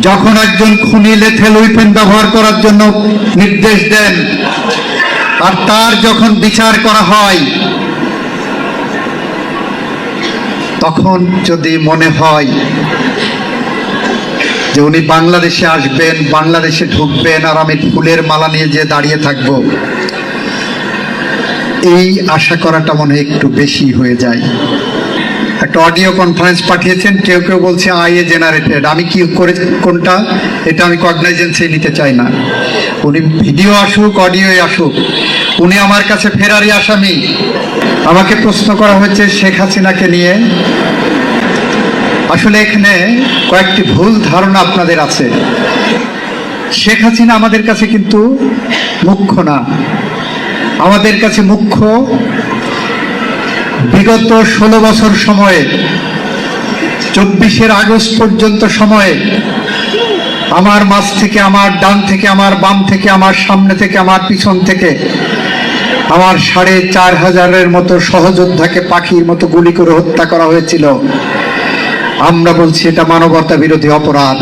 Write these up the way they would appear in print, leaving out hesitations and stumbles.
যখন একজন খুনি লেথেল উইপেন ব্যবহার করার জন্য নির্দেশ দেন আর তার যখন বিচার করা হয়, তখন যদি মনে হয় যে উনি বাংলাদেশে আসবেন, বাংলাদেশে ঢুকবেন আর আমি ফুলের মালা নিয়ে যে দাঁড়িয়ে থাকব, এই আশা করাটা মনে হয় একটু বেশি হয়ে যায়। একটা অডিও কনফারেন্স পাঠিয়েছেন, কেউ কেউ বলছে আইএ জেনারেটেড। আমি কি করে কোনটা, এটা আমি কগনাইজেন্সে নিতে চাই না। উনি ভিডিও আসুক, অডিওই আসুক, উনি আমার কাছে ফেরারি আসামি। আমাকে প্রশ্ন করা হয়েছে শেখ হাসিনাকে নিয়ে। আসলে এখানে কয়েকটি ভুল ধারণা আপনাদের আছে। শেখ হাসিনা আমাদের কাছে কিন্তু মুখ্য না। আমাদের কাছে মুখ্য বিগত 16 বছর সময়ে, 24 আগস্ট পর্যন্ত সময়ে আমার মাঝ থেকে, আমার ডান থেকে, আমার বাম থেকে, আমার সামনে থেকে, আমার পিছন থেকে আমার 4500-এর মতো সহযোদ্ধাকে পাখির মতো গুলি করে হত্যা করা হয়েছিল। আমরা বলছি এটা মানবতা বিরোধী অপরাধ।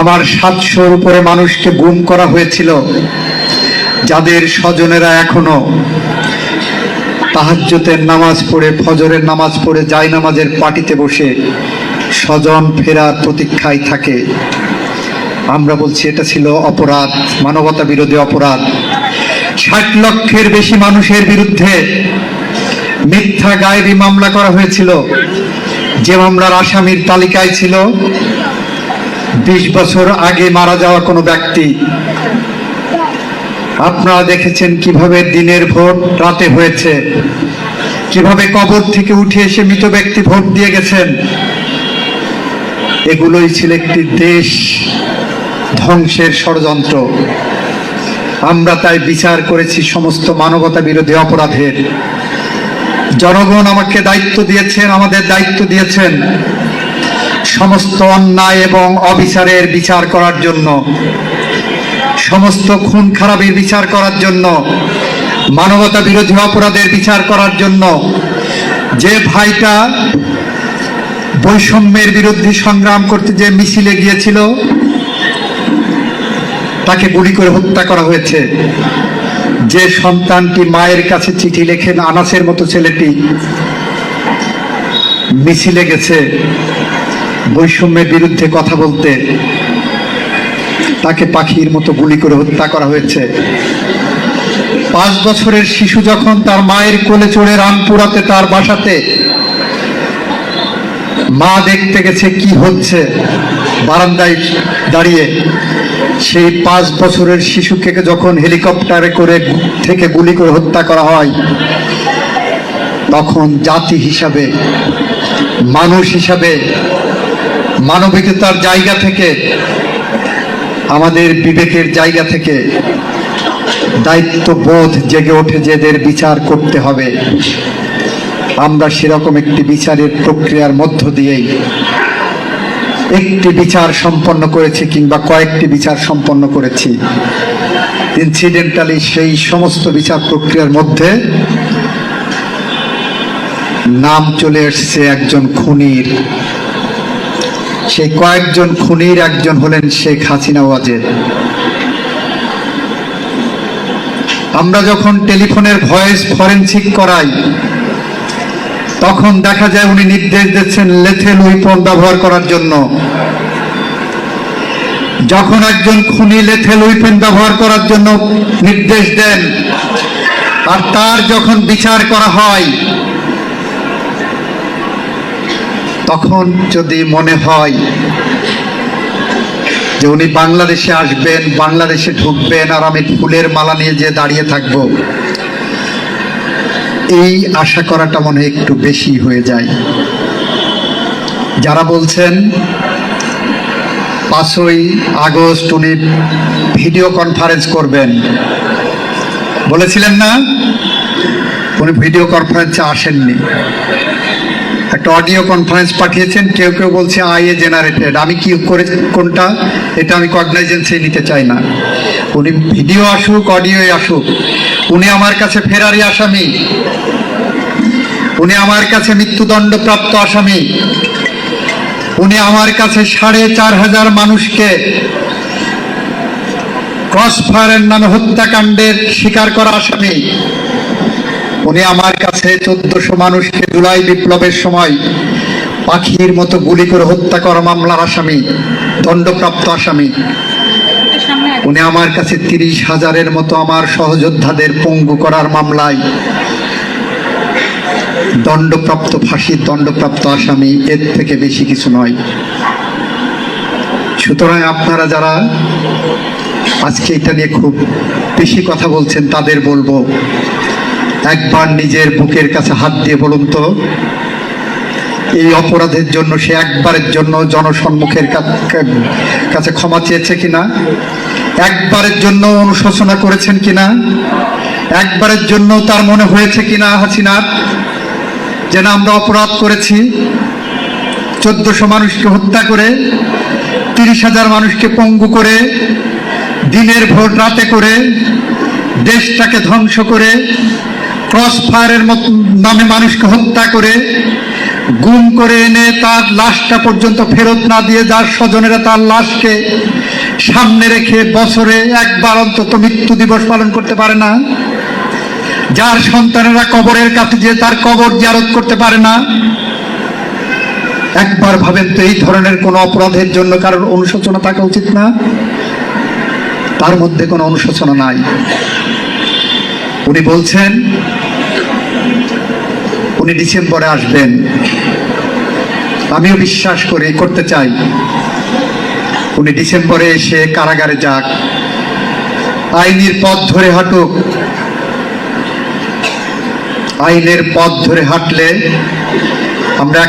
আমার 700-র উপরে মানুষকে গুম করা হয়েছিল, যাদের স্বজনেরা এখনো তাহাজ্জুদের নামাজ পড়ে, ফজরের নামাজ পড়ে, জায়নামাজের পাটিতে বসে স্বজন ফেরার প্রতীক্ষায় থাকে। আমরা বলছি এটা ছিল অপরাধ, মানবতা বিরোধী অপরাধ। 60 লক্ষের বেশি মানুষের বিরুদ্ধে মিথ্যা গায়েবী মামলা করা হয়েছিল, যে মামলার আসামির তালিকায় ছিল 20 বছর আগে মারা যাওয়া কোনো ব্যক্তি। আপনারা দেখেছেন কিভাবে দিনের ভোট রাতে হয়েছে, কিভাবে কবর থেকে উঠে এসে মৃত ব্যক্তি ভোট দিয়ে গেছেন। এগুলোই ছিল একটি দেশ ধ্বংসের ষড়যন্ত্র। আমরা তাই বিচার করেছি সমস্ত মানবতা বিরোধী অপরাধের। জনগণ আমাকে দায়িত্ব দিয়েছেন, আমাদের দায়িত্ব দিয়েছেন সমস্ত অন্যায় এবং অবিচারের বিচার করার জন্য, সমস্ত খুন খারাপির বিচার করার জন্য, মানবতা বিরোধী অপরাধের বিচার করার জন্য। যে ভাইটা বৈষম্যের বিরুদ্ধে সংগ্রাম করতে যে মিছিলে গিয়েছিল, তাকে গুলি করে হত্যা করা হয়েছে। যে সন্তানটি মায়ের কাছে চিঠি লেখেন, আনাসের মতো ছেলেটি মিছিলে গেছে বৈষম্যের বিরুদ্ধে কথা বলতে, তাকে পাখির মতো গুলি করে হত্যা করা হয়েছে। 5 বছরের শিশু যখন তার মায়ের কোলে চড়ে রামপুরাতে তার বাসাতে মা দেখতে গেছে কি হচ্ছে, বারান্দায় দাঁড়িয়ে, সেই 5 বছরের শিশুকে যখন হেলিকপ্টারে করে থেকে গুলি করে হত্যা করা হয়, তখন জাতি হিসাবে, মানুষ হিসাবে, মানবিকতার জায়গা থেকে, আমাদের বিবেকের জায়গা থেকে দায়িত্ববোধ জেগে ওঠে যে এদের বিচার করতে হবে। আমরা সেরকম একটি বিচারের প্রক্রিয়ার মধ্য দিয়েই একটি বিচার সম্পন্ন করেছি, কিংবা কয়েকটি বিচার সম্পন্ন করেছি। ইনসিডেন্টালি সেই সমস্ত বিচার প্রক্রিয়ার মধ্যে নাম চলে এসেছে একজন খুনির। সেই কয়েকজন খুনির একজন হলেন শেখ হাসিনা ওয়াজেদ। আমরা যখন টেলিফোনের ভয়েস ফরেনসিক করাই, তখন দেখা যায় উনি নির্দেশ দিচ্ছেন লেথেল উইপন ব্যবহার করার জন্য। যখন একজন খুনি লেথেল উইপেন ব্যবহার করার জন্য নির্দেশ দেন আর তার যখন বিচার করা হয়, তখন যদি মনে হয় যে উনি বাংলাদেশে আসবেন, বাংলাদেশে ঢুকবেন আর আমি ফুলের মালা নিয়ে যে দাঁড়িয়ে থাকব, এই আশা করাটা মনে হয় একটু বেশি হয়ে যায়। যারা বলছেন 5ই আগস্ট উনি ভিডিও কনফারেন্স করবেন, বলেছিলেন না? উনি ভিডিও কনফারেন্সে আসেননি। একটা অডিও কনফারেন্স পাঠিয়েছেন, কেউ কেউ বলছে আইএ জেনারেটেড। আমি কি করে কোনটা, এটা আমি কগনাইজেন্সে নিতে চাই না। উনি ভিডিও আসুক, অডিওই আসুক, উনি আমার কাছে ফেরারি আসামি, উনি আমার কাছে মৃত্যুদণ্ডপ্রাপ্ত আসামি। উনি আমার কাছে ৪,৫০০ মানুষকে ক্রসফায়ারের নামে হত্যাকাণ্ডের শিকার করা আসামি। উনি আমার কাছে ১৪০০ মানুষকে জুলাই বিপ্লবের সময় পাখির মতো গুলি করে হত্যা করা মামলার আসামি, দণ্ডপ্রাপ্ত আসামি। উনি আমার কাছে ৩০,০০০-এর মতো আমার সহযোদ্ধাদের পঙ্গু করার মামলায় দণ্ডপ্রাপ্ত, ফাঁসির দণ্ডপ্রাপ্ত আসামি। এর থেকে বেশি কিছু নয়। সুতরাং আপনারা যারা আজকে এটা নিয়ে খুব বেশি কথা বলছেন, তাদের বলবো, একবার নিজের বুকের কাছে হাত দিয়ে বলুন তো, এই অপরাধের জন্য সে একবারের জন্য জনসম্মুখের কাছে ক্ষমা চেয়েছে কিনা? একবারের জন্য অনুশোচনা করেছেন কিনা? একবারের জন্য তার মনে হয়েছে কিনা হাসিনার যে না, আমরা অপরাধ করেছি, ১৪০০ মানুষকে হত্যা করে, ৩০,০০০ মানুষকে পঙ্গু করে, দিনের ভোর রাতে করে, দেশটাকে ধ্বংস করে, ক্রসফায়ারের নামে মানুষকে হত্যা করে, গুম করে এনে তার লাশটা পর্যন্ত ফেরত না দিয়ে যার স্বজনেরা তার লাশকে সামনে রেখে বছরে একবার অন্তত মৃত্যু দিবস পালন করতে পারে না, যার সন্তানেরা কবরের কাছে যে তার কবর জিয়ারত করতে পারে না। একবার ভাবেন তো, এই ধরনের কোনো অপরাধের জন্য কারণ অনুশোচনা থাকা উচিত না? তার মধ্যে কোনো অনুশোচনা নাই। উনি বলছেন উনি ডিসেম্বরে আসবেন। আমিও বিশ্বাস করতে চাই উনি ডিসেম্বরে এসে কারাগারে যাক, আইনের পথ ধরে হাঁটুক। আইনের পথ ধরে হাঁটলে, আমরা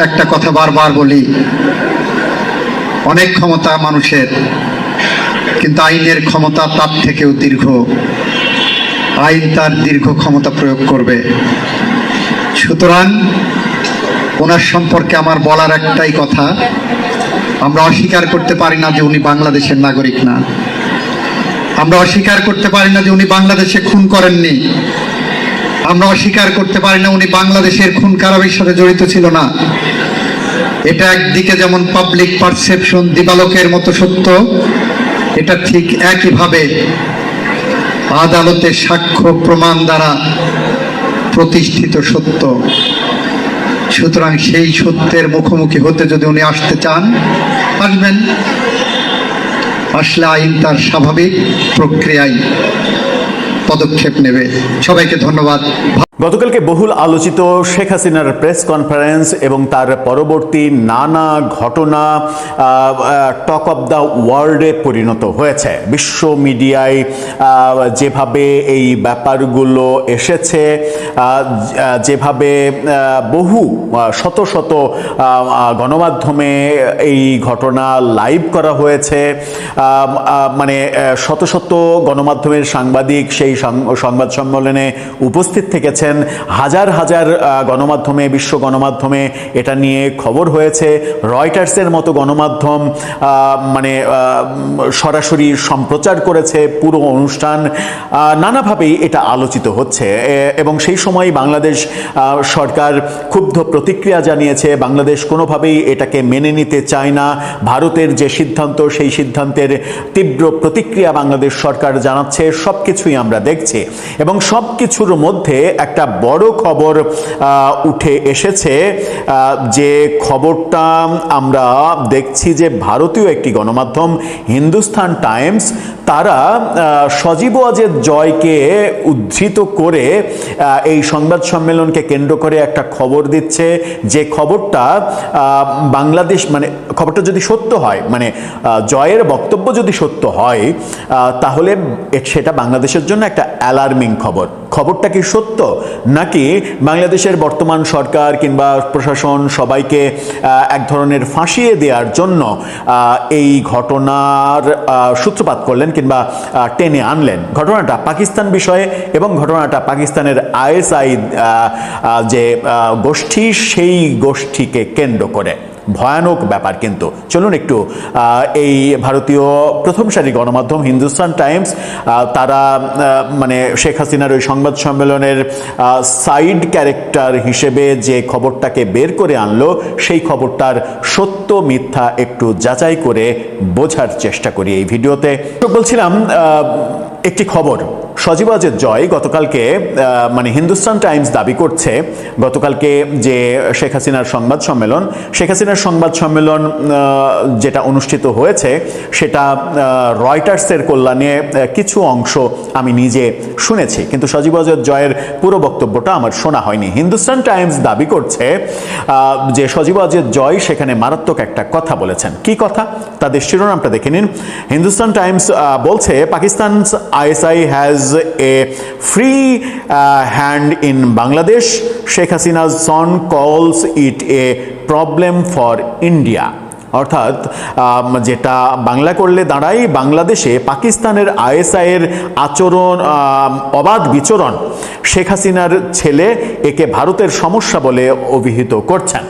একটা কথা বারবার বলি, অনেক ক্ষমতা মানুষের, কিন্তু আইনের ক্ষমতা তার থেকেও দীর্ঘ। আইন তার দীর্ঘ ক্ষমতা প্রয়োগ করবে। সুতরাং ওনার সম্পর্কে আমার বলার একটাই কথা, আমরা অস্বীকার করতে পারি না যে উনি বাংলাদেশের নাগরিক না। আমরা অস্বীকার করতে পারি না যে উনি বাংলাদেশে খুন করেননি। আমরা অস্বীকার করতে পারি না উনি বাংলাদেশের খুন খারাপের সাথে জড়িত ছিল না। এটা একদিকে যেমন পাবলিক পারসেপশন দিবালোকের মতো সত্য, এটা ঠিক একইভাবে আদালতের সাক্ষ্য প্রমাণ দ্বারা প্রতিষ্ঠিত সত্য। সুতরাং সেই সত্যের মুখোমুখি হতে যদি উনি আসতে চান, আসবেন। আসলে আইন তার স্বাভাবিক প্রক্রিয়ায় পদক্ষেপ নেবে। সবাইকে ধন্যবাদ। গতকালকে বহুল আলোচিত শেখ হাসিনার প্রেস কনফারেন্স এবং তার পরবর্তী নানা ঘটনা টক অব দ্য ওয়ার্ল্ডে পরিণত হয়েছে। বিশ্ব মিডিয়ায় যেভাবে এই ব্যাপারগুলো এসেছে, যেভাবে বহু শত শত গণমাধ্যমে এই ঘটনা লাইভ করা হয়েছে, মানে শত শত গণমাধ্যমের সাংবাদিক সেই সংবাদ সম্মেলনে উপস্থিত থেকেছেন। হাজার হাজার গণমাধ্যমে, বিশ্ব গণমাধ্যমে এটা নিয়ে খবর হয়েছে। রয়টার্সের মতো গণমাধ্যম মানে সরাসরি সম্প্রচার করেছে পুরো অনুষ্ঠান। নানাভাবেই এটা আলোচিত হচ্ছে এবং সেই সময় বাংলাদেশ সরকার ক্ষুব্ধ প্রতিক্রিয়া জানিয়েছে। বাংলাদেশ কোনোভাবেই এটাকে মেনে নিতে চায় না। ভারতের যে সিদ্ধান্ত, সেই সিদ্ধান্তের তীব্র প্রতিক্রিয়া বাংলাদেশ সরকার জানাচ্ছে। সব কিছুই আমরা দেখছি এবং সব কিছুর মধ্যে একটা বড় খবর উঠে এসেছে, যে খবরটা আমরা দেখছি যে ভারতীয় একটি গণমাধ্যম হিন্দুস্তান টাইমস, তারা সজীব ওয়াজেদ জয়কে উদ্ধৃত করে এই সংবাদ সম্মেলনকে কেন্দ্র করে একটা খবর দিচ্ছে, যে খবরটা বাংলাদেশ, মানে খবরটা যদি সত্য হয়, মানে জয়ের বক্তব্য যদি সত্য হয়, তাহলে সেটা বাংলাদেশের জন্য একটা অ্যালার্মিং খবর। খবরটা কি সত্য, নাকি বাংলাদেশের বর্তমান সরকার কিংবা প্রশাসন সবাইকে এক ধরনের ফাঁসিয়ে দেওয়ার জন্য এই ঘটনার সূত্রপাত করলেন কিংবা টেনে আনলেন? ঘটনাটা পাকিস্তান বিষয়ে এবং ঘটনাটা পাকিস্তানের আইএসআই যে গোষ্ঠী, সেই গোষ্ঠীকে কেন্দ্র করে। ভয়ানক ব্যাপার। কিন্তু চলুন একটু এই ভারতীয় প্রথম সারি গণমাধ্যম হিন্দুস্তান টাইমস তারা মানে শেখ হাসিনার ওই সংবাদ সম্মেলনের সাইড ক্যারেক্টার হিসেবে যে খবরটাকে বের করে আনলো সেই খবরটার সত্য মিথ্যা একটু যাচাই করে বোঝার চেষ্টা করি এই ভিডিওতে। তো বলছিলাম একটি খবর, সজীব ওয়াজেদ জয় গতকালকে মানে হিন্দুস্তান টাইমস দাবি করছে গতকালকে যে শেখ হাসিনার সংবাদ সম্মেলন যেটা অনুষ্ঠিত হয়েছে সেটা রয়টার্সের কল্যাণে কিছু অংশ আমি নিজে শুনেছি, কিন্তু সজীব ওয়াজেদ জয়ের পুরো বক্তব্যটা আমার শোনা হয়নি। হিন্দুস্তান টাইমস দাবি করছে যে সজীব ওয়াজেদ জয় সেখানে মারাত্মক একটা কথা বলেছেন। কি কথা? তাদের শিরোনামটা দেখে নিন। হিন্দুস্তান টাইমস বলছে Pakistan ISI has a free hand in Bangladesh. Sheikh Hasina's son calls it a problem for India. অর্থাৎ যেটা বাংলা করলে দাঁড়ায়, বাংলাদেশে পাকিস্তানের ISI এর আচরণ অবাধ বিচরণ শেখ হাসিনার ছেলে একে ভারতের সমস্যা বলে অভিহিত করছেন।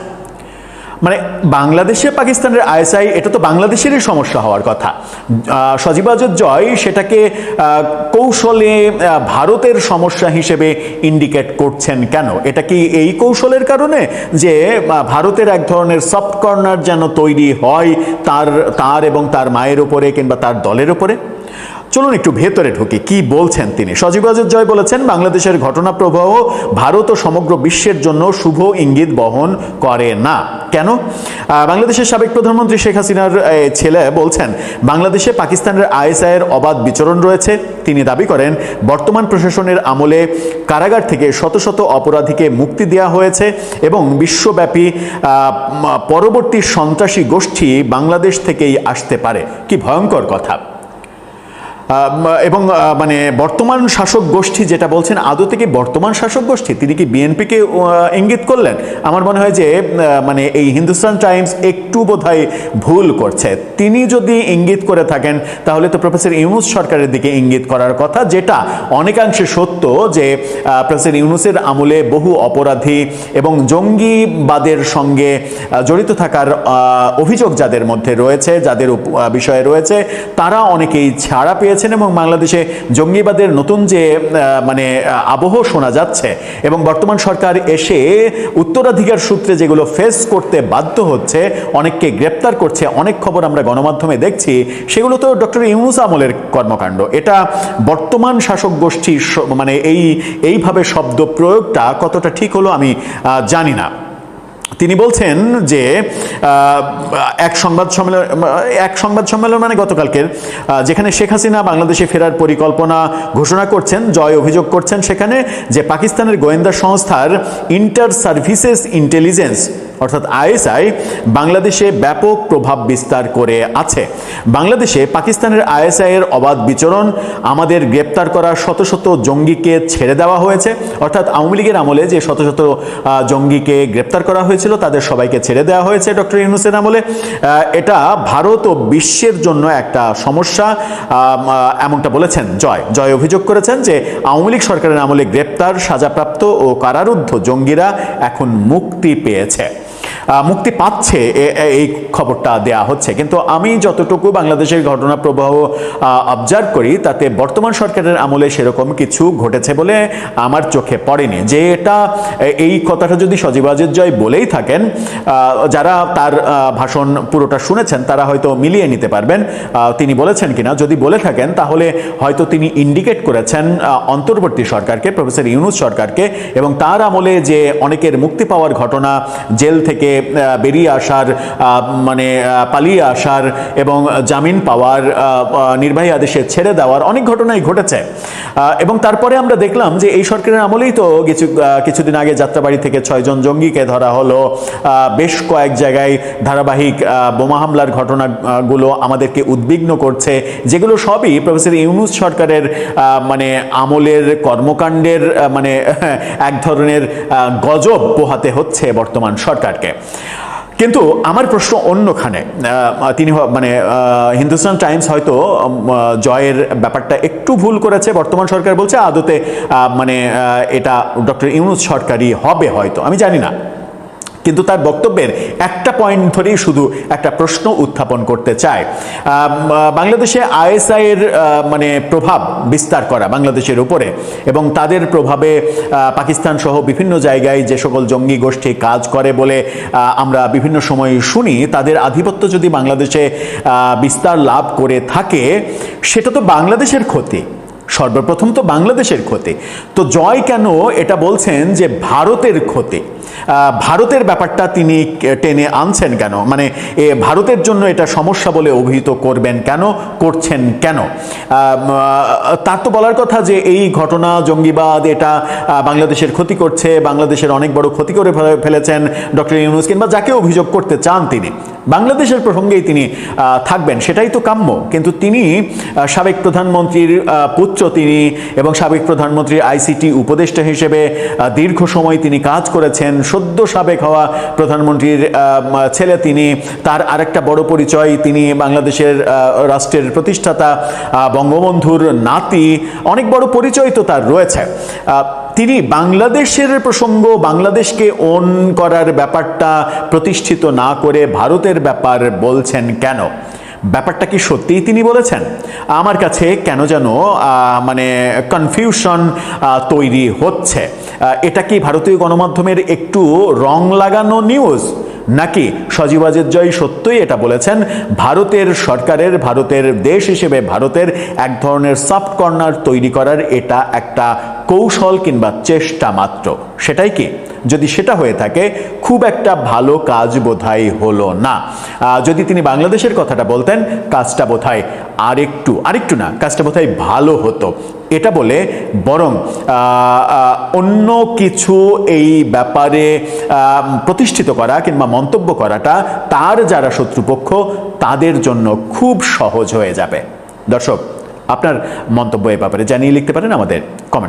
মানে বাংলাদেশে পাকিস্তানের ISI এটা তো বাংলাদেশেরই সমস্যা হওয়ার কথা। সজীব ওয়াজেদ জয় সেটাকে কৌশলে ভারতের সমস্যা হিসেবে ইন্ডিকেট করছেন কেন? এটা কি এই কৌশলের কারণে যে ভারতের এক ধরনের সফট কর্নার যেন তৈরি হয় তার এবং তার মায়ের উপরে কিংবা তার দলের উপরে? চলুন একটু ভেতরে ঢুকি, কি বলছেন তিনি। সজীব ওয়াজেদ জয় বলেছেন বাংলাদেশের ঘটনা প্রবাহ ভারত ও সমগ্র বিশ্বের জন্য শুভ ইঙ্গিত বহন করে না। কেন? বাংলাদেশের সাবেক প্রধানমন্ত্রী শেখ হাসিনার ছেলে বলছেন বাংলাদেশে পাকিস্তানের ISI এর অবাধ বিচরণ রয়েছে। তিনি দাবি করেন বর্তমান প্রশাসনের আমলে কারাগার থেকে শত শত অপরাধীকে মুক্তি দেওয়া হয়েছে এবং বিশ্বব্যাপী পরবর্তী সন্ত্রাসী গোষ্ঠী বাংলাদেশ থেকেই আসতে পারে। কি ভয়ঙ্কর কথা! এবং মানে বর্তমান শাসক গোষ্ঠী যেটা বলছেন, আদৌ থেকে বর্তমান শাসক গোষ্ঠী? তিনি কি বিএনপিকে ইঙ্গিত করলেন? আমার মনে হয় যে মানে এই হিন্দুস্তান টাইমস একটু বোধহয় ভুল করছে। তিনি যদি ইঙ্গিত করে থাকেন তাহলে তো প্রফেসর ইউনূস সরকারের দিকে ইঙ্গিত করার কথা, যেটা অনেকাংশে সত্য যে প্রফেসর ইউনূসের আমলে বহু অপরাধী এবং জঙ্গিবাদের সঙ্গে জড়িত থাকার অভিযোগ যাদের মধ্যে রয়েছে, যাদের বিষয়ে রয়েছে, তারা অনেকেই ছাড়া পেয়েছেন এবং বাংলাদেশে জঙ্গিবাদের নতুন যে মানে আবহ শোনা যাচ্ছে এবং বর্তমান সরকার এসে উত্তরাধিকার সূত্রে যেগুলো ফেস করতে বাধ্য হচ্ছে, অনেককে গ্রেপ্তার করছে, অনেক খবর আমরা গণমাধ্যমে দেখছি, সেগুলো তো ডক্টর ইউনূস আমলের কর্মকাণ্ড। এটা বর্তমান শাসক গোষ্ঠী মানে এইভাবে শব্দ প্রয়োগটা কতটা ঠিক হলো আমি জানি না। তিনি বলছেন যে এক সংবাদ সম্মেলন মানে গতকালকের, যেখানে শেখ হাসিনা বাংলাদেশে ফেরার পরিকল্পনা ঘোষণা করছেন, জয় অভিযোগ করছেন সেখানে যে পাকিস্তানের গোয়েন্দা সংস্থার ইন্টার সার্ভিসেস ইন্টেলিজেন্স অর্থাৎ ISI বাংলাদেশে ব্যাপক প্রভাব বিস্তার করে আছে। বাংলাদেশে পাকিস্তানের ISI এর অবাধ বিচরণ, আমাদের গ্রেপ্তার করা শত শত জঙ্গিকে ছেড়ে দেওয়া হয়েছে, অর্থাৎ আওয়ামী লীগের আমলে যে শত শত জঙ্গিকে গ্রেপ্তার করা হয়েছিল তাদের সবাইকে ছেড়ে দেওয়া হয়েছে ডক্টর ইউনূসের আমলে। এটা ভারত ও বিশ্বের জন্য একটা সমস্যা, এমনটা বলেছেন জয় অভিযোগ করেছেন যে আওয়ামী লীগ সরকারের আমলে গ্রেপ্তার, সাজাপ্রাপ্ত ও কারারুদ্ধ জঙ্গিরা এখন মুক্তি পেয়েছে, মুক্তি পাচ্ছে, এই খবরটা দেয়া হচ্ছে। কিন্তু আমি যতটুকু বাংলাদেশের ঘটনা প্রবাহ অবজার্ভ করি তাতে বর্তমান সরকারের আমলে সেরকম কিছু ঘটেছে বলে আমার চোখে পড়েনি। যে এটা এই কথাটা যদি সজীব ওয়াজেদ জয় বলেই থাকেন, যারা তার ভাষণ পুরোটা শুনেছেন তারা হয়তো মিলিয়ে নিতে পারবেন তিনি বলেছেন কিনা। যদি বলে থাকেন তাহলে হয়তো তিনি ইন্ডিকেট করেছেন অন্তর্বর্তী সরকারকে, প্রফেসর ইউনূস সরকারকে, এবং তার আমলে যে অনেকের মুক্তি পাওয়ার ঘটনা, জেল থেকে বেরিয়ে আসার মানে পালিয়ে আসার এবং জামিন পাওয়ার, নির্বাহী আদেশে ছেড়ে দেওয়ার অনেক ঘটনাই ঘটেছে। এবং তারপরে আমরা দেখলাম যে এই সরকারের আমলেই তো কিছুদিন আগে যাত্রাবাড়ি থেকে 6 জন জঙ্গিকে ধরা হলো। বেশ কয়েক জায়গায় ধারাবাহিক বোমা হামলার ঘটনাগুলো আমাদেরকে উদ্বিগ্ন করছে, যেগুলো সবই প্রফেসর ইউনূস সরকারের মানে আমলের কর্মকাণ্ডের মানে এক ধরনের গজব পোহাতে হচ্ছে বর্তমান সরকারকে। কিন্তু আমার প্রশ্ন অন্যখানে। তিনি মানে হিন্দুস্তান টাইমস হয়তো জয়ের ব্যাপারটা একটু ভুল করেছে। বর্তমান সরকার বলছে আদতে মানে এটা ডক্টর ইউনূস সরকারই হবে, হয়তো আমি জানি না। কিন্তু তার বক্তব্যের একটা পয়েন্ট ধরেই শুধু একটা প্রশ্ন উত্থাপন করতে চায়। বাংলাদেশে আইএসআই এর মানে প্রভাব বিস্তার করা বাংলাদেশের উপরে এবং তাদের প্রভাবে পাকিস্তান সহ বিভিন্ন জায়গায় যে সকল জঙ্গি গোষ্ঠী কাজ করে বলে আমরা বিভিন্ন সময় শুনি, তাদের আধিপত্য যদি বাংলাদেশে বিস্তার লাভ করে থাকে সেটা তো বাংলাদেশের ক্ষতি, সর্বপ্রথম তো বাংলাদেশের ক্ষতি। তো জয় কেন এটা বলছেন যে ভারতের ক্ষতি, ভারতের ব্যাপারটা তিনি টেনে আনছেন কেন, মানে ভারতের জন্য এটা সমস্যা বলে অভিহিত করবেন কেন, করছেন কেন? তার তো বলার কথা যে এই ঘটনা জঙ্গিবাদ এটা বাংলাদেশের ক্ষতি করছে, বাংলাদেশের অনেক বড় ক্ষতি করে ফেলেছেন ডক্টর ইউনূস কিংবা যাকে অভিযোগ করতে চান তিনি, বাংলাদেশের প্রসঙ্গেই তিনি থাকবেন, সেটাই তো কাম্য। কিন্তু তিনি সাবেক প্রধানমন্ত্রীর পুত্র তিনি এবং সাবেক প্রধানমন্ত্রীর আইসিটি উপদেষ্টা হিসেবে দীর্ঘ সময় তিনি কাজ করেছেন, সদ্য সাবেক হওয়া প্রধানমন্ত্রীর ছেলে তিনি, তার আরেকটা বড় পরিচয় তিনি বাংলাদেশের রাষ্ট্রের প্রতিষ্ঠাতা, বঙ্গবন্ধুর নাতি, অনেক বড় পরিচয় তো তার রয়েছে। তিনি বাংলাদেশের প্রসঙ্গ, বাংলাদেশকে ওন করার ব্যাপারটা প্রতিষ্ঠিত না করে ভারতের ব্যাপার বলছেন কেন? ব্যাপারটা কি সত্যিই তিনি বলেছেন? আমার কাছে কেন যেন মানে কনফিউশন তৈরি হচ্ছে। এটা কি ভারতীয় গণমাধ্যমের একটু রং লাগানো নিউজ, নাকি সজীব ওয়াজেদ জয় সত্যই এটা বলেছেন? ভারতের সরকারের, ভারতের দেশ হিসেবে ভারতের এক ধরনের সফট কর্নার তৈরি করার এটা একটা কৌশল কিংবা চেষ্টা মাত্র, সেটাই কি? যদি সেটা হয়ে থাকে খুব একটা ভালো কাজ বোধহয় হলো না। যদি তিনি বাংলাদেশের কথাটা বলতেন কাজটা বোধহয় আরেকটু না, কাজটা বোধহয় ভালো হতো। এটা বলে বরং অন্য কিছু এই ব্যাপারে প্রতিষ্ঠিত করা কিংবা মন্তব্য করাটা তার যারা শত্রুপক্ষ তাদের জন্য খুব সহজ হয়ে যাবে। দর্শক, আপনার মন্তব্য এ ব্যাপারে জানিয়ে লিখতে পারেন আমাদের কমেন্ট।